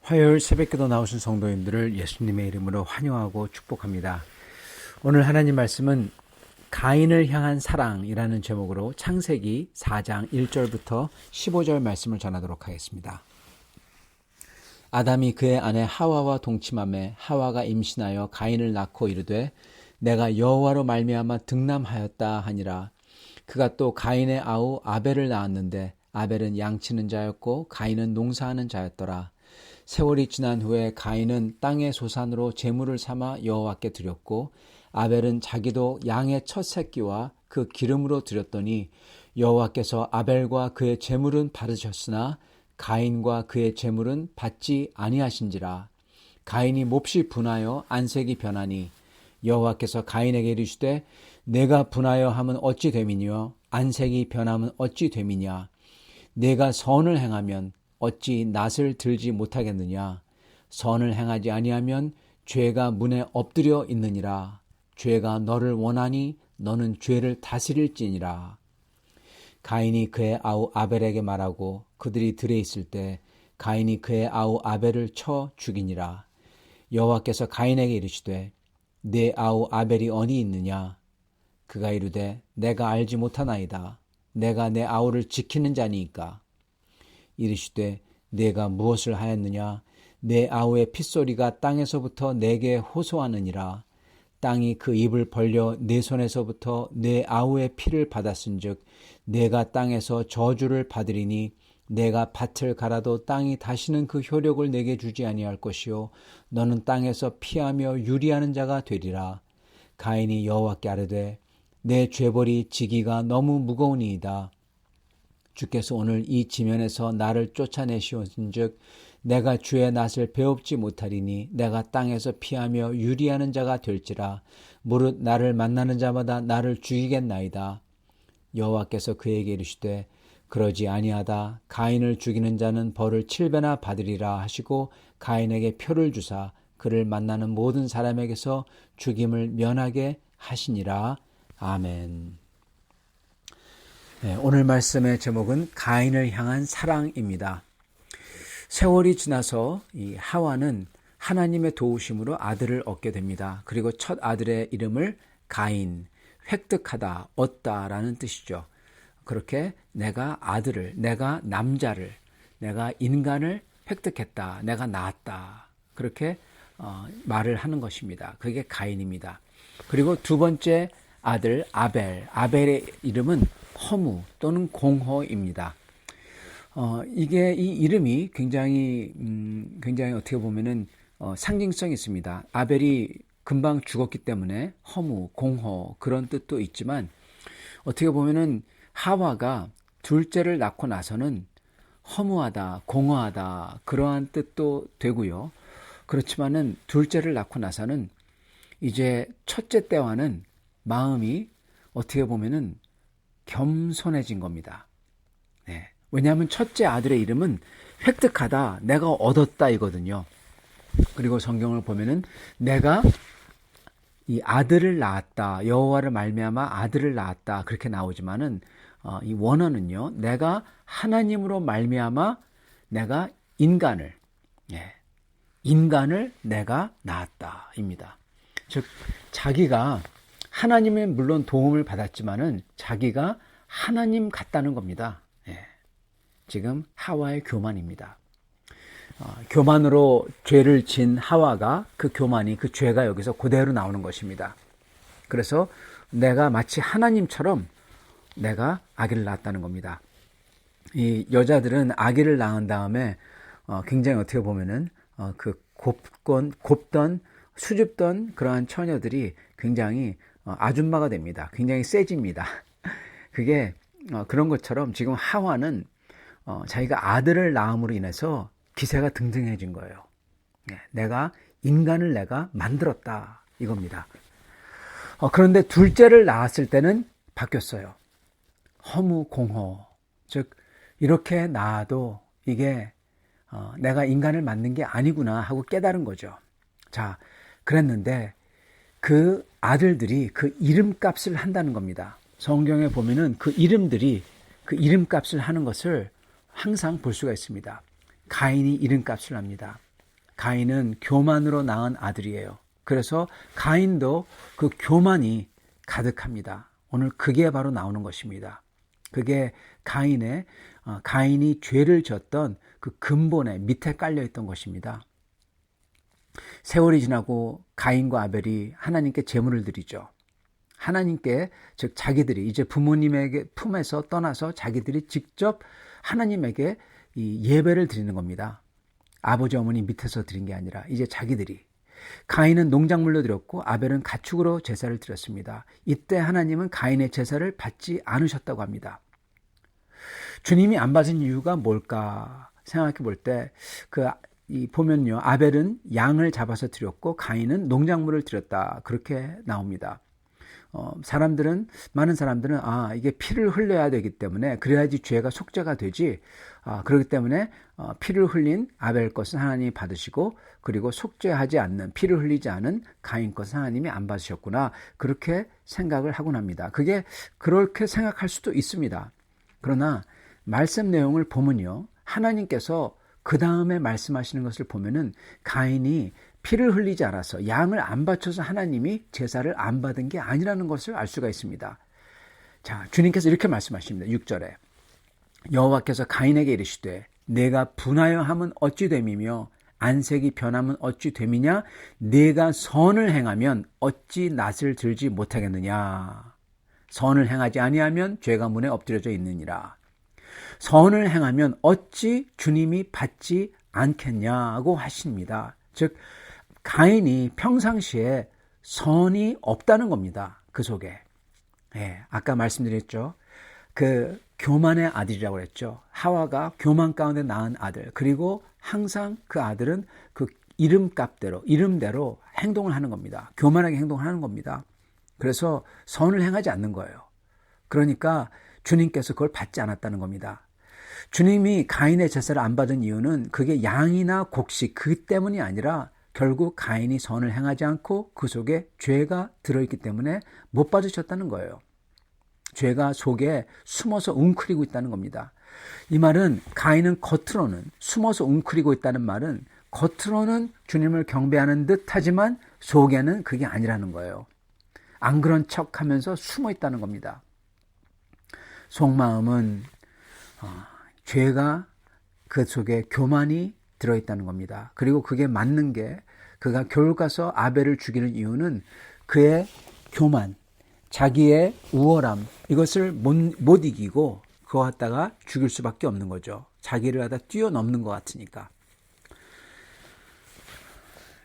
화요일 새벽기도 나오신 성도님들을 예수님의 이름으로 환영하고 축복합니다. 오늘 하나님 말씀은 가인을 향한 사랑이라는 제목으로 창세기 4장 1절부터 15절 말씀을 전하도록 하겠습니다. 아담이 그의 아내 하와와 동침하매 하와가 임신하여 가인을 낳고 이르되 내가 여호와로 말미암아 득남하였다 하니라. 그가 또 가인의 아우 아벨을 낳았는데 아벨은 양치는 자였고 가인은 농사하는 자였더라. 세월이 지난 후에 가인은 땅의 소산으로 제물을 삼아 여호와께 드렸고 아벨은 자기도 양의 첫 새끼와 그 기름으로 드렸더니 여호와께서 아벨과 그의 제물은 받으셨으나 가인과 그의 제물은 받지 아니하신지라. 가인이 몹시 분하여 안색이 변하니 여호와께서 가인에게 이르시되 내가 분하여 함은 어찌 됨이뇨 안색이 변함은 어찌 됨이냐. 내가 선을 행하면 어찌 낫을 들지 못하겠느냐. 선을 행하지 아니하면 죄가 문에 엎드려 있느니라. 죄가 너를 원하니 너는 죄를 다스릴지니라. 가인이 그의 아우 아벨에게 말하고 그들이 들에 있을 때 가인이 그의 아우 아벨을 쳐 죽이니라. 여호와께서 가인에게 이르시되 내 아우 아벨이 어디 있느냐. 그가 이르되 내가 알지 못하나이다. 내가 내 아우를 지키는 자니이까. 이르시되 내가 무엇을 하였느냐. 내 아우의 핏소리가 땅에서부터 내게 호소하느니라. 땅이 그 입을 벌려 내 손에서부터 내 아우의 피를 받았은즉 내가 땅에서 저주를 받으리니 내가 밭을 갈아도 땅이 다시는 그 효력을 내게 주지 아니할 것이요 너는 땅에서 피하며 유리하는 자가 되리라. 가인이 여호와께 아뢰되 내 죄벌이 지기가 너무 무거우니이다. 주께서 오늘 이 지면에서 나를 쫓아내시온즉 내가 주의 낯을 배웁지 못하리니 내가 땅에서 피하며 유리하는 자가 될지라. 무릇 나를 만나는 자마다 나를 죽이겠나이다. 여호와께서 그에게 이르시되 그러지 아니하다. 가인을 죽이는 자는 벌을 7배나 받으리라 하시고 가인에게 표를 주사 그를 만나는 모든 사람에게서 죽임을 면하게 하시니라. 아멘. 오늘 말씀의 제목은 가인을 향한 사랑입니다. 세월이 지나서 이 하와는 하나님의 도우심으로 아들을 얻게 됩니다. 그리고 첫 아들의 이름을 가인, 획득하다, 얻다라는 뜻이죠. 그렇게 내가 아들을, 내가 남자를, 내가 인간을 획득했다, 내가 낳았다. 그렇게 말을 하는 것입니다. 그게 가인입니다. 그리고 두 번째 아들 아벨, 아벨의 이름은 허무 또는 공허입니다. 이게 이 이름이 굉장히 어떻게 보면은 상징성이 있습니다. 아벨이 금방 죽었기 때문에 허무, 공허 그런 뜻도 있지만 어떻게 보면은 하와가 둘째를 낳고 나서는 허무하다, 공허하다 그러한 뜻도 되고요. 그렇지만은 둘째를 낳고 나서는 이제 첫째 때와는 마음이 어떻게 보면은 겸손해진 겁니다. 네. 왜냐하면 첫째 아들의 이름은 획득하다, 내가 얻었다 이거든요. 그리고 성경을 보면은 내가 이 아들을 낳았다, 여호와를 말미암아 아들을 낳았다 그렇게 나오지만은 이 원어는요, 내가 하나님으로 말미암아 내가 인간을 내가 낳았다입니다. 즉 자기가 하나님의 물론 도움을 받았지만은 자기가 하나님 같다는 겁니다. 지금 하와의 교만입니다. 교만으로 죄를 진 하와가 그 교만이 그 죄가 여기서 그대로 나오는 것입니다. 그래서 내가 마치 하나님처럼 내가 아기를 낳았다는 겁니다. 이 여자들은 아기를 낳은 다음에 굉장히 어떻게 보면은 그 곱던 수줍던 그러한 처녀들이 굉장히 아줌마가 됩니다. 굉장히 세집니다. 그게 그런 것처럼 지금 하와는 자기가 아들을 낳음으로 인해서 기세가 등등해진 거예요. 내가 인간을 내가 만들었다 이겁니다. 그런데 둘째를 낳았을 때는 바뀌었어요. 허무 공허, 즉 이렇게 낳아도 이게 내가 인간을 만든 게 아니구나 하고 깨달은 거죠. 자, 그랬는데 그 아들들이 그 이름값을 한다는 겁니다. 성경에 보면은 그 이름들이 그 이름값을 하는 것을 항상 볼 수가 있습니다. 가인이 이름값을 합니다. 가인은 교만으로 낳은 아들이에요. 그래서 가인도 그 교만이 가득합니다. 오늘 그게 바로 나오는 것입니다. 그게 가인이 죄를 졌던 그 근본에 밑에 깔려있던 것입니다. 세월이 지나고 가인과 아벨이 하나님께 제물을 드리죠. 하나님께, 즉 자기들이 이제 부모님에게 품에서 떠나서 자기들이 직접 하나님에게 이 예배를 드리는 겁니다. 아버지 어머니 밑에서 드린 게 아니라 이제 자기들이. 가인은 농작물로 드렸고 아벨은 가축으로 제사를 드렸습니다. 이때 하나님은 가인의 제사를 받지 않으셨다고 합니다. 주님이 안 받은 이유가 뭘까 생각해 볼 때 보면요, 아벨은 양을 잡아서 드렸고 가인은 농작물을 드렸다, 그렇게 나옵니다. 많은 사람들은 이게 피를 흘려야 되기 때문에 그래야지 죄가 속죄가 되지, 그렇기 때문에 피를 흘린 아벨 것은 하나님이 받으시고 그리고 속죄하지 않는, 피를 흘리지 않은 가인 것은 하나님이 안 받으셨구나, 그렇게 생각을 하곤 합니다. 그게 그렇게 생각할 수도 있습니다. 그러나 말씀 내용을 보면요, 하나님께서 그 다음에 말씀하시는 것을 보면은 가인이 피를 흘리지 않아서, 양을 안 바쳐서 하나님이 제사를 안 받은 게 아니라는 것을 알 수가 있습니다. 자, 주님께서 이렇게 말씀하십니다. 6절에 여호와께서 가인에게 이르시되 내가 분하여 함은 어찌 됨이며 안색이 변함은 어찌 됨이냐, 내가 선을 행하면 어찌 낯을 들지 못하겠느냐. 선을 행하지 아니하면 죄가 문에 엎드려져 있느니라. 선을 행하면 어찌 주님이 받지 않겠냐고 하십니다. 즉 가인이 평상시에 선이 없다는 겁니다. 그 속에. 아까 말씀드렸죠. 그 교만의 아들이라고 그랬죠. 하와가 교만 가운데 낳은 아들. 그리고 항상 그 아들은 그 이름대로 행동을 하는 겁니다. 교만하게 행동하는 겁니다. 그래서 선을 행하지 않는 거예요. 그러니까 주님께서 그걸 받지 않았다는 겁니다. 주님이 가인의 제사를 안 받은 이유는 그게 양이나 곡식 그 때문이 아니라 결국 가인이 선을 행하지 않고 그 속에 죄가 들어있기 때문에 못 받으셨다는 거예요. 죄가 속에 숨어서 웅크리고 있다는 겁니다. 이 말은 가인은 겉으로는 숨어서 웅크리고 있다는 말은 겉으로는 주님을 경배하는 듯 하지만 속에는 그게 아니라는 거예요. 안 그런 척 하면서 숨어 있다는 겁니다. 속마음은 죄가 그 속에 교만이 들어있다는 겁니다. 그리고 그게 맞는 게, 그가 결국 가서 아벨을 죽이는 이유는 그의 교만, 자기의 우월함, 이것을 못 이기고 그거 갖다가 죽일 수밖에 없는 거죠. 자기를 갖다 뛰어넘는 것 같으니까.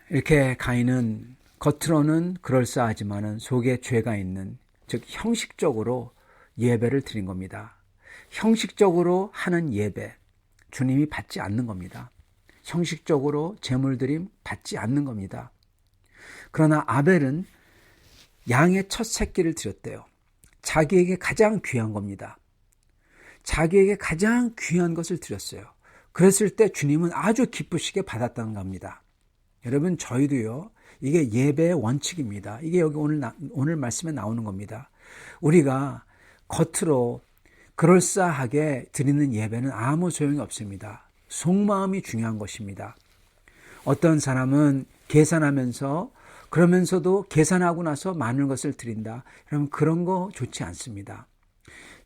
이렇게 가인은 겉으로는 그럴싸하지만은 속에 죄가 있는, 즉 형식적으로 예배를 드린 겁니다. 형식적으로 하는 예배, 주님이 받지 않는 겁니다. 형식적으로 제물드림 받지 않는 겁니다. 그러나 아벨은 양의 첫 새끼를 드렸대요. 자기에게 가장 귀한 겁니다. 자기에게 가장 귀한 것을 드렸어요. 그랬을 때 주님은 아주 기쁘시게 받았다는 겁니다. 여러분, 저희도요, 이게 예배의 원칙입니다. 이게 여기 오늘 말씀에 나오는 겁니다. 우리가 겉으로 그럴싸하게 드리는 예배는 아무 소용이 없습니다. 속마음이 중요한 것입니다. 어떤 사람은 계산하면서, 그러면서도 계산하고 나서 많은 것을 드린다. 그러면 그런 거 좋지 않습니다.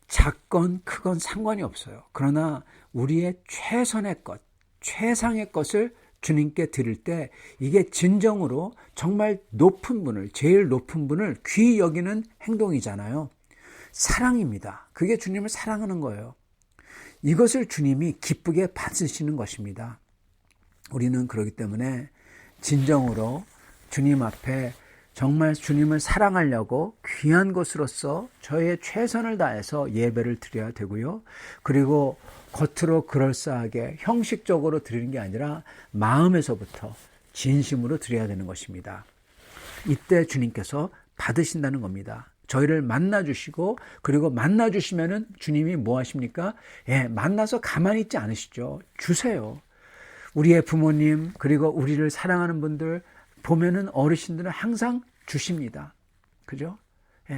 작건 크건 상관이 없어요. 그러나 우리의 최선의 것, 최상의 것을 주님께 드릴 때 이게 진정으로 정말 높은 분을, 제일 높은 분을 귀히 여기는 행동이잖아요. 사랑입니다. 그게 주님을 사랑하는 거예요. 이것을 주님이 기쁘게 받으시는 것입니다. 우리는 그렇기 때문에 진정으로 주님 앞에 정말 주님을 사랑하려고 귀한 것으로서 저의 최선을 다해서 예배를 드려야 되고요. 그리고 겉으로 그럴싸하게 형식적으로 드리는 게 아니라 마음에서부터 진심으로 드려야 되는 것입니다. 이때 주님께서 받으신다는 겁니다. 저희를 만나주시고, 그리고 만나주시면은 주님이 뭐 하십니까? 만나서 가만히 있지 않으시죠. 주세요. 우리의 부모님, 그리고 우리를 사랑하는 분들 보면은 어르신들은 항상 주십니다. 그죠?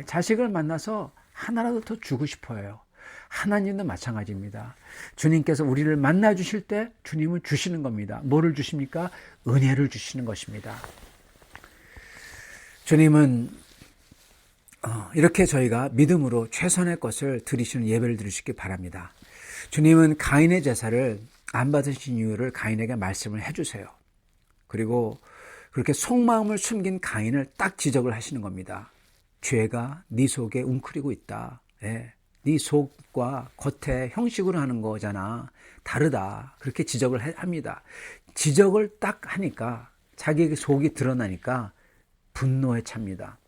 자식을 만나서 하나라도 더 주고 싶어요. 하나님도 마찬가지입니다. 주님께서 우리를 만나 주실 때 주님은 주시는 겁니다. 뭐를 주십니까? 은혜를 주시는 것입니다. 주님은 이렇게 저희가 믿음으로 최선의 것을 드리시는 예배를 드리시기 바랍니다. 주님은 가인의 제사를 안 받으신 이유를 가인에게 말씀을 해주세요. 그리고 그렇게 속마음을 숨긴 가인을 딱 지적을 하시는 겁니다. 죄가 네 속에 웅크리고 있다. 네 속과 겉에 형식으로 하는 거잖아. 다르다. 그렇게 지적을 합니다. 지적을 딱 하니까 자기의 속이 드러나니까 분노에 찹니다.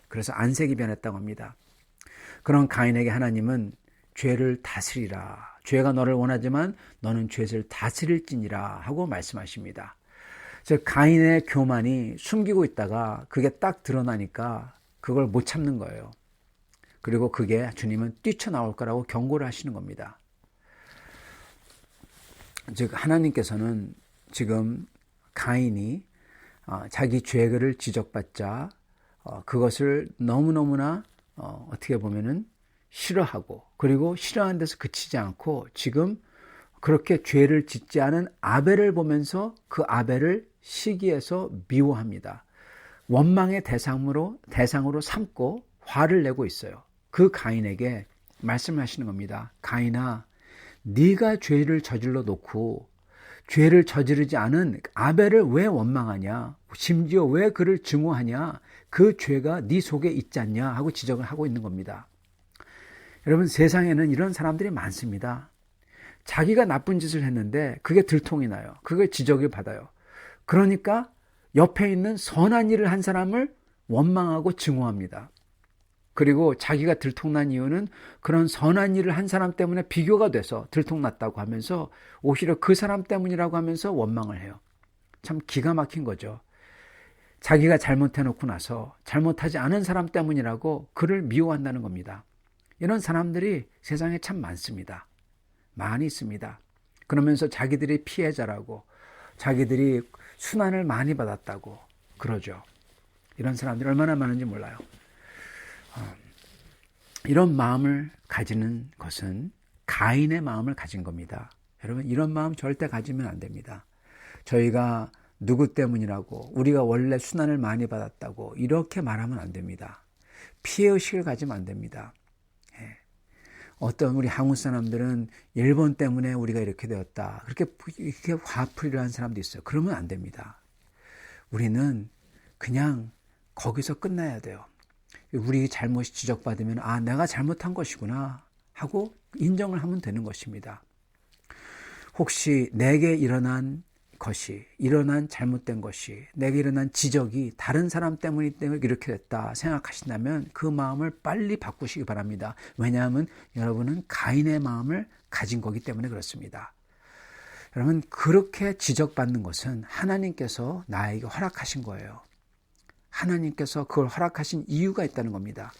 그래서 안색이 변했다고 합니다. 그런 가인에게 하나님은 죄를 다스리라. 죄가 너를 원하지만 너는 죄를 다스릴지니라 하고 말씀하십니다. 즉 가인의 교만이 숨기고 있다가 그게 딱 드러나니까 그걸 못 참는 거예요. 그리고 그게 주님은 뛰쳐나올 거라고 경고를 하시는 겁니다. 즉 하나님께서는 지금 가인이 자기 죄를 지적받자 그것을 너무너무나 어떻게 보면은 싫어하고 그리고 싫어하는 데서 그치지 않고 지금 그렇게 죄를 짓지 않은 아벨을 보면서 그 아벨을 시기해서 미워합니다. 원망의 대상으로 삼고 화를 내고 있어요. 그 가인에게 말씀하시는 겁니다. 가인아, 네가 죄를 저질러 놓고 죄를 저지르지 않은 아벨을 왜 원망하냐? 심지어 왜 그를 증오하냐? 그 죄가 네 속에 있지 않냐? 하고 지적을 하고 있는 겁니다. 여러분 세상에는 이런 사람들이 많습니다. 자기가 나쁜 짓을 했는데 그게 들통이 나요. 그걸 지적을 받아요. 그러니까 옆에 있는 선한 일을 한 사람을 원망하고 증오합니다. 그리고 자기가 들통난 이유는 그런 선한 일을 한 사람 때문에 비교가 돼서 들통났다고 하면서 오히려 그 사람 때문이라고 하면서 원망을 해요. 참 기가 막힌 거죠. 자기가 잘못해놓고 나서 잘못하지 않은 사람 때문이라고 그를 미워한다는 겁니다. 이런 사람들이 세상에 참 많습니다. 많이 있습니다. 그러면서 자기들이 피해자라고 자기들이 순환을 많이 받았다고 그러죠. 이런 사람들이 얼마나 많은지 몰라요. 이런 마음을 가지는 것은 가인의 마음을 가진 겁니다. 여러분 이런 마음 절대 가지면 안 됩니다. 저희가 누구 때문이라고 우리가 원래 순환을 많이 받았다고 이렇게 말하면 안 됩니다. 피해의식을 가지면 안 됩니다. 어떤 우리 한국 사람들은 일본 때문에 우리가 이렇게 되었다. 이렇게 화풀이를 하는 사람도 있어요. 그러면 안 됩니다. 우리는 그냥 거기서 끝나야 돼요. 우리 잘못이 지적받으면 내가 잘못한 것이구나 하고 인정을 하면 되는 것입니다. 혹시 내게 일어난 잘못된 것이 내게 일어난 지적이 다른 사람 때문에 이렇게 됐다 생각하신다면 그 마음을 빨리 바꾸시기 바랍니다. 왜냐하면 여러분은 가인의 마음을 가진 거기 때문에 그렇습니다. 여러분 그렇게 지적받는 것은 하나님께서 나에게 허락하신 거예요. 하나님께서 그걸 허락하신 이유가 있다는 겁니다.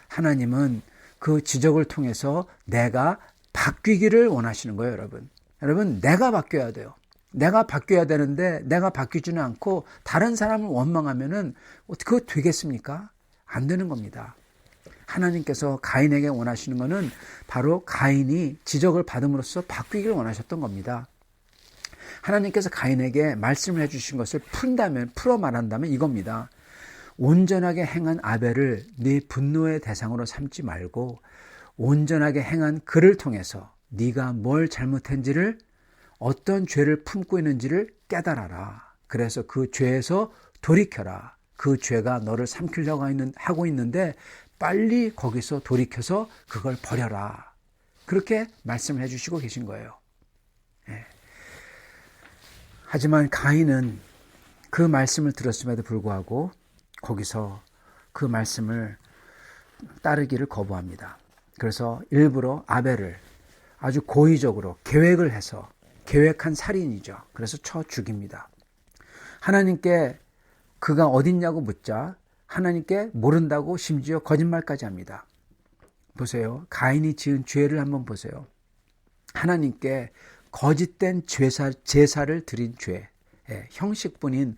하나님은 그 지적을 통해서 내가 바뀌기를 원하시는 거예요, 여러분. 여러분, 내가 바뀌어야 돼요. 내가 바뀌어야 되는데 내가 바뀌지는 않고 다른 사람을 원망하면은 그거 되겠습니까? 안 되는 겁니다. 하나님께서 가인에게 원하시는 것은 바로 가인이 지적을 받음으로써 바뀌기를 원하셨던 겁니다. 하나님께서 가인에게 말씀을 해주신 것을 풀어 말한다면 이겁니다. 온전하게 행한 아벨을 네 분노의 대상으로 삼지 말고 온전하게 행한 그를 통해서 네가 뭘 잘못했는지를 어떤 죄를 품고 있는지를 깨달아라. 그래서 그 죄에서 돌이켜라. 그 죄가 너를 삼키려고 하고 있는데 빨리 거기서 돌이켜서 그걸 버려라. 그렇게 말씀을 해주시고 계신 거예요. 하지만 가인은 그 말씀을 들었음에도 불구하고 거기서 그 말씀을 따르기를 거부합니다. 그래서 일부러 아벨을 아주 고의적으로 계획한 살인이죠. 그래서 쳐 죽입니다. 하나님께 그가 어딨냐고 묻자 하나님께 모른다고 심지어 거짓말까지 합니다. 보세요. 가인이 지은 죄를 한번 보세요. 하나님께 거짓된 제사를 드린 죄, 형식뿐인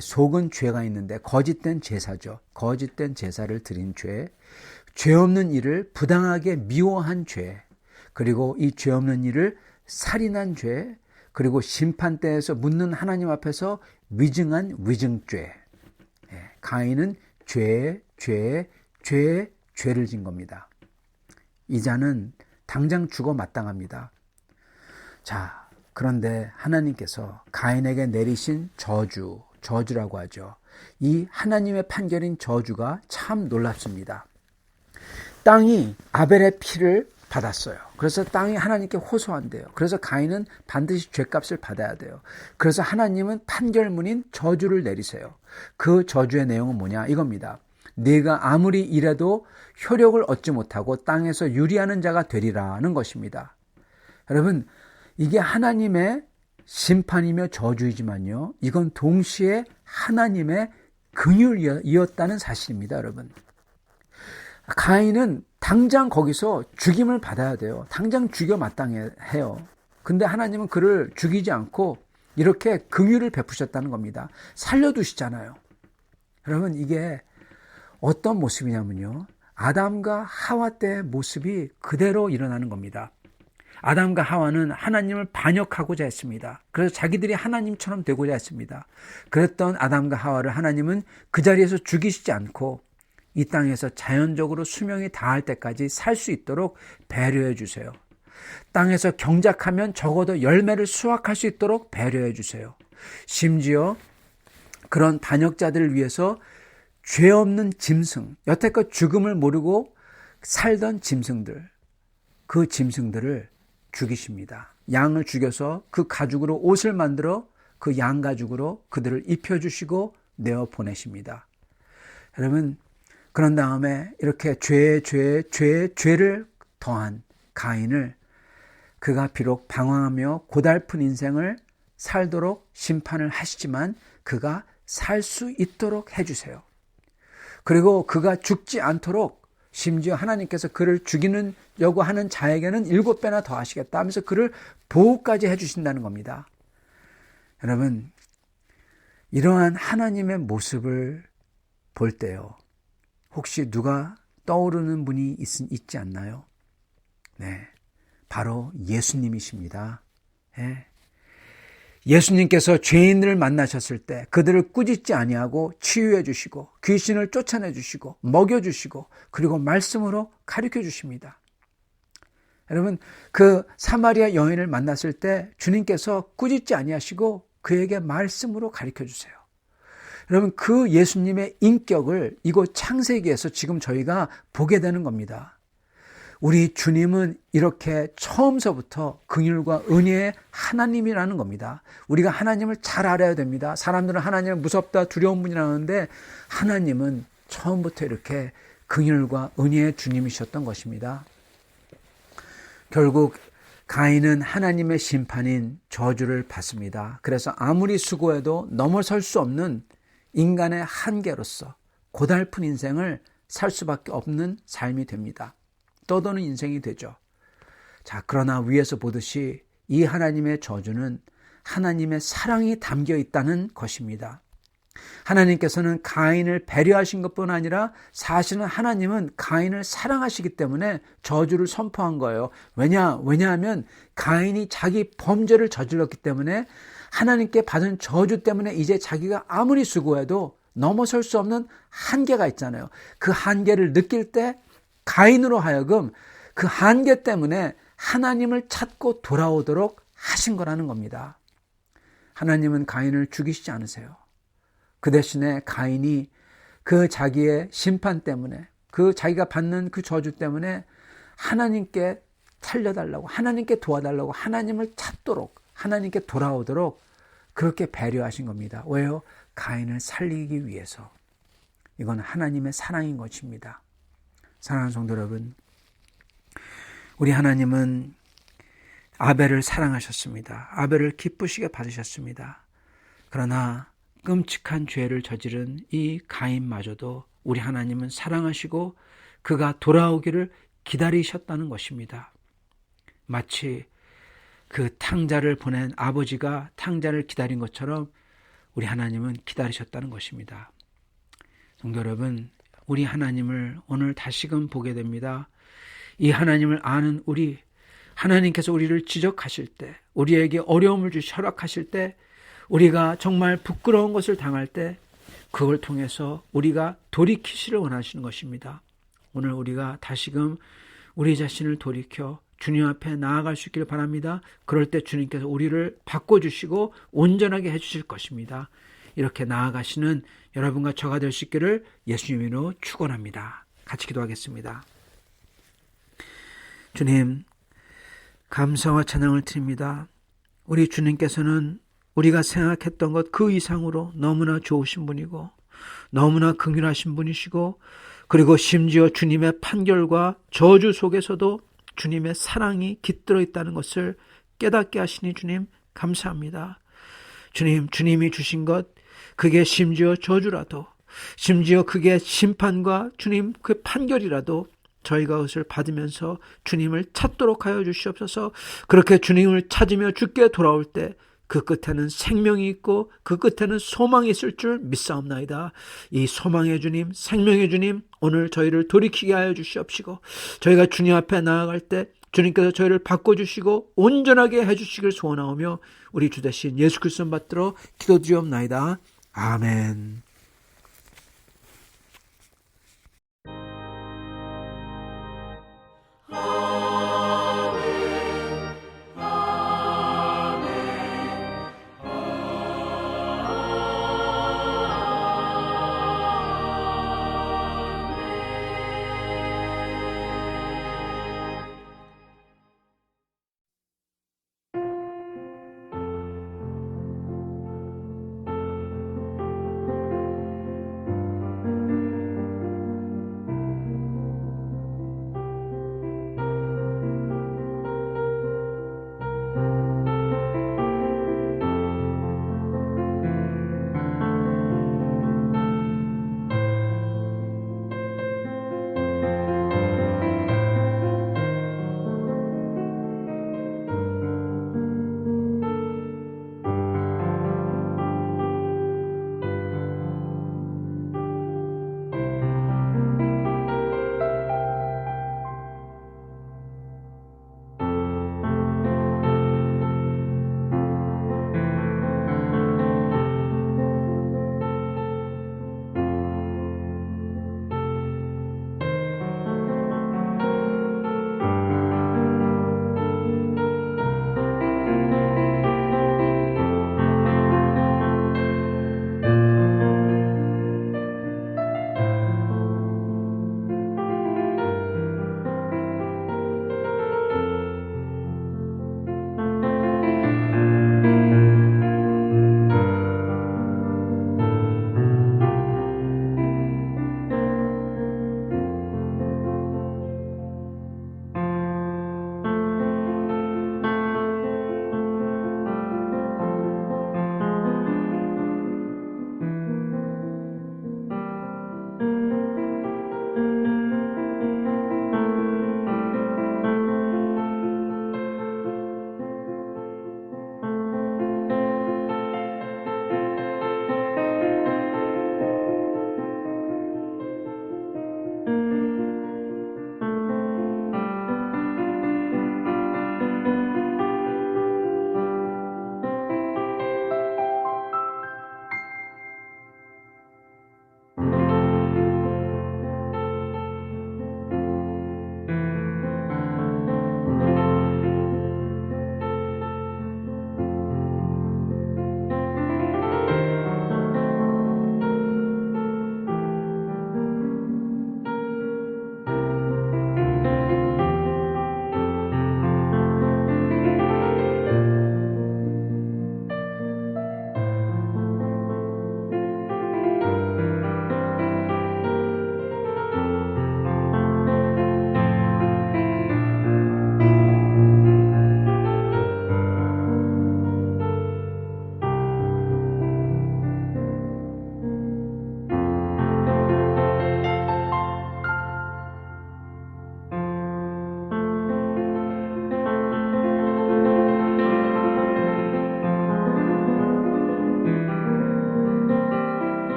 속은 죄가 있는데 거짓된 제사죠. 거짓된 제사를 드린 죄, 죄 없는 일을 부당하게 미워한 죄, 그리고 이 죄 없는 일을 살인한 죄, 그리고 심판대에서 묻는 하나님 앞에서 위증한 위증죄. 가인은 죄를 진 겁니다. 이 자는 당장 죽어 마땅합니다. 자, 그런데 하나님께서 가인에게 내리신 저주라고 하죠. 이 하나님의 판결인 저주가 참 놀랍습니다. 땅이 아벨의 피를 받았어요. 그래서 땅이 하나님께 호소한대요. 그래서 가인은 반드시 죄값을 받아야 돼요. 그래서 하나님은 판결문인 저주를 내리세요. 그 저주의 내용은 뭐냐? 이겁니다. 네가 아무리 일해도 효력을 얻지 못하고 땅에서 유리하는 자가 되리라는 것입니다. 여러분, 이게 하나님의 심판이며 저주이지만요, 이건 동시에 하나님의 긍휼이었다는 사실입니다. 여러분, 가인은 당장 거기서 죽임을 받아야 돼요. 당장 죽여 마땅해요. 근데 하나님은 그를 죽이지 않고 이렇게 긍휼을 베푸셨다는 겁니다. 살려두시잖아요. 여러분, 이게 어떤 모습이냐면요, 아담과 하와 때의 모습이 그대로 일어나는 겁니다. 아담과 하와는 하나님을 반역하고자 했습니다. 그래서 자기들이 하나님처럼 되고자 했습니다. 그랬던 아담과 하와를 하나님은 그 자리에서 죽이시지 않고 이 땅에서 자연적으로 수명이 다할 때까지 살 수 있도록 배려해 주세요. 땅에서 경작하면 적어도 열매를 수확할 수 있도록 배려해 주세요. 심지어 그런 반역자들을 위해서 죄 없는 짐승, 여태껏 죽음을 모르고 살던 짐승들, 그 짐승들을 죽이십니다. 양을 죽여서 그 가죽으로 옷을 만들어 그 양 가죽으로 그들을 입혀주시고 내어 보내십니다. 여러분, 그런 다음에 이렇게 죄를 더한 가인을 그가 비록 방황하며 고달픈 인생을 살도록 심판을 하시지만 그가 살 수 있도록 해주세요. 그리고 그가 죽지 않도록 심지어 하나님께서 그를 죽이려고 하는 자에게는 7배나 더 하시겠다 하면서 그를 보호까지 해주신다는 겁니다. 여러분, 이러한 하나님의 모습을 볼 때요, 혹시 누가 떠오르는 분이 있지 않나요? 네, 바로 예수님이십니다. 네. 예수님께서 죄인들을 만나셨을 때 그들을 꾸짖지 아니하고 치유해 주시고 귀신을 쫓아내 주시고 먹여 주시고 그리고 말씀으로 가르쳐 주십니다. 여러분, 그 사마리아 여인을 만났을 때 주님께서 꾸짖지 아니하시고 그에게 말씀으로 가르쳐 주세요. 여러분, 그 예수님의 인격을 이곳 창세기에서 지금 저희가 보게 되는 겁니다. 우리 주님은 이렇게 처음서부터 긍휼과 은혜의 하나님이라는 겁니다. 우리가 하나님을 잘 알아야 됩니다. 사람들은 하나님을 무섭다, 두려운 분이라 하는데 하나님은 처음부터 이렇게 긍휼과 은혜의 주님이셨던 것입니다. 결국 가인은 하나님의 심판인 저주를 받습니다. 그래서 아무리 수고해도 넘어설 수 없는 인간의 한계로서 고달픈 인생을 살 수밖에 없는 삶이 됩니다. 떠도는 인생이 되죠. 자, 그러나 위에서 보듯이 이 하나님의 저주는 하나님의 사랑이 담겨 있다는 것입니다. 하나님께서는 가인을 배려하신 것뿐 아니라 사실은 하나님은 가인을 사랑하시기 때문에 저주를 선포한 거예요. 왜냐하면 가인이 자기 범죄를 저질렀기 때문에 하나님께 받은 저주 때문에 이제 자기가 아무리 수고해도 넘어설 수 없는 한계가 있잖아요. 그 한계를 느낄 때 가인으로 하여금 그 한계 때문에 하나님을 찾고 돌아오도록 하신 거라는 겁니다. 하나님은 가인을 죽이시지 않으세요. 그 대신에 가인이 그 자기의 심판 때문에, 그 자기가 받는 그 저주 때문에 하나님께 살려달라고, 하나님께 도와달라고, 하나님을 찾도록, 하나님께 돌아오도록 그렇게 배려하신 겁니다. 왜요? 가인을 살리기 위해서. 이건 하나님의 사랑인 것입니다. 사랑하는 성도 여러분, 우리 하나님은 아벨을 사랑하셨습니다. 아벨을 기쁘시게 받으셨습니다. 그러나 끔찍한 죄를 저지른 이 가인마저도 우리 하나님은 사랑하시고 그가 돌아오기를 기다리셨다는 것입니다. 마치 그 탕자를 보낸 아버지가 탕자를 기다린 것처럼 우리 하나님은 기다리셨다는 것입니다. 성도 여러분, 우리 하나님을 오늘 다시금 보게 됩니다. 이 하나님을 아는 하나님께서 우리를 지적하실 때, 우리에게 어려움을 허락하실 때, 우리가 정말 부끄러운 것을 당할 때 그걸 통해서 우리가 돌이키시를 원하시는 것입니다. 오늘 우리가 다시금 우리 자신을 돌이켜 주님 앞에 나아갈 수 있기를 바랍니다. 그럴 때 주님께서 우리를 바꿔주시고 온전하게 해주실 것입니다. 이렇게 나아가시는 여러분과 저가 될 수 있기를 예수님으로 축원합니다. 같이 기도하겠습니다. 주님, 감사와 찬양을 드립니다. 우리 주님께서는 우리가 생각했던 것 그 이상으로 너무나 좋으신 분이고 너무나 긍휼하신 분이시고, 그리고 심지어 주님의 판결과 저주 속에서도 주님의 사랑이 깃들어 있다는 것을 깨닫게 하시니 주님 감사합니다. 주님, 주님이 주신 것, 그게 심지어 저주라도, 심지어 그게 심판과 주님 그 판결이라도 저희가 그것을 받으면서 주님을 찾도록 하여 주시옵소서. 그렇게 주님을 찾으며 주께 돌아올 때 그 끝에는 생명이 있고 그 끝에는 소망이 있을 줄 믿사옵나이다. 이 소망의 주님, 생명의 주님, 오늘 저희를 돌이키게 하여 주시옵시고, 저희가 주님 앞에 나아갈 때 주님께서 저희를 바꿔주시고 온전하게 해주시길 소원하오며 우리 주 대신 예수 그리스도 받들어 기도드리옵나이다. 아멘.